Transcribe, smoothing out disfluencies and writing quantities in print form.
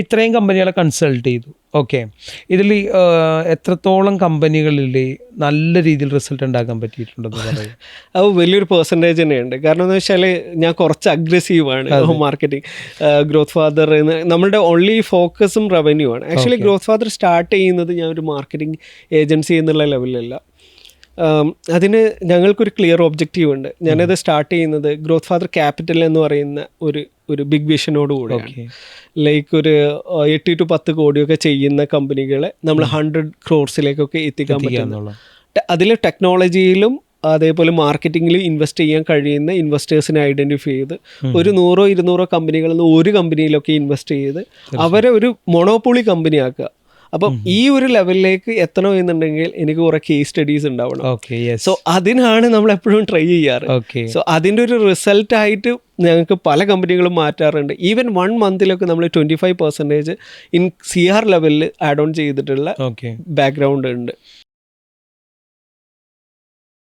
ഇത്രയും കമ്പനികളെ കൺസൾട്ട് ചെയ്തു. ഓക്കെ, ഇതിൽ എത്രത്തോളം കമ്പനികളിൽ നല്ല രീതിയിൽ റിസൾട്ട് ഉണ്ടാക്കാൻ പറ്റിയിട്ടുണ്ടെന്ന് പറയും? അത് വലിയൊരു പെർസെൻറ്റേജ് തന്നെയുണ്ട്. കാരണം എന്ന് വെച്ചാൽ ഞാൻ കുറച്ച് അഗ്രസീവാണ് മാർക്കറ്റിംഗ്. ഗ്രോത്ത് ഫാദർ നമ്മളുടെ ഓൺലി ഫോക്കസും റവന്യൂ ആണ്. ആക്ച്വലി ഗ്രോത്ത് ഫാദർ സ്റ്റാർട്ട് ചെയ്യുന്നത് ഞാൻ ഒരു മാർക്കറ്റിംഗ് ഏജൻസി എന്നുള്ള ലെവലിലല്ല. അതിന് ഞങ്ങൾക്കൊരു ക്ലിയർ ഒബ്ജക്റ്റീവ് ഉണ്ട്. ഞാനത് സ്റ്റാർട്ട് ചെയ്യുന്നത് ഗ്രോത്ത് ഫാദർ ക്യാപിറ്റൽ എന്ന് പറയുന്ന ഒരു ബിഗ് വിഷനോട് കൂടെയാണ്. ലൈക്ക് ഒരു 8 to 10 കോടിയൊക്കെ ചെയ്യുന്ന കമ്പനികളെ നമ്മൾ 100 crores എത്തിക്കാൻ പറ്റുന്നു. അതിൽ ടെക്നോളജിയിലും അതേപോലെ മാർക്കറ്റിങ്ങിലും ഇൻവെസ്റ്റ് ചെയ്യാൻ കഴിയുന്ന ഇൻവെസ്റ്റേഴ്സിനെ ഐഡൻറ്റിഫൈ ചെയ്ത് ഒരു 100-200 കമ്പനികളിൽ നിന്ന് ഒരു കമ്പനിയിലൊക്കെ ഇൻവെസ്റ്റ് ചെയ്ത് അവരെ ഒരു മൊണോപ്പൊളി കമ്പനി ആക്കുക. അപ്പം ഈ ഒരു ലെവലിലേക്ക് എത്തണം എന്നുണ്ടെങ്കിൽ എനിക്ക് കുറെ കേസ് സ്റ്റഡീസ് ഉണ്ടാവണം. സോ അതിനാണ് നമ്മൾ എപ്പോഴും ട്രൈ ചെയ്യാറ്. സോ അതിൻ്റെ ഒരു റിസൾട്ട് ആയിട്ട് ഞങ്ങൾക്ക് പല കമ്പനികളും മാറ്റാറുണ്ട്. ഈവൻ 1 month നമ്മൾ 25% ഇൻ CR ലെവലിൽ ആഡ് ഓൺ ചെയ്തിട്ടുള്ള ബാക്ക്ഗ്രൗണ്ട് ഉണ്ട്.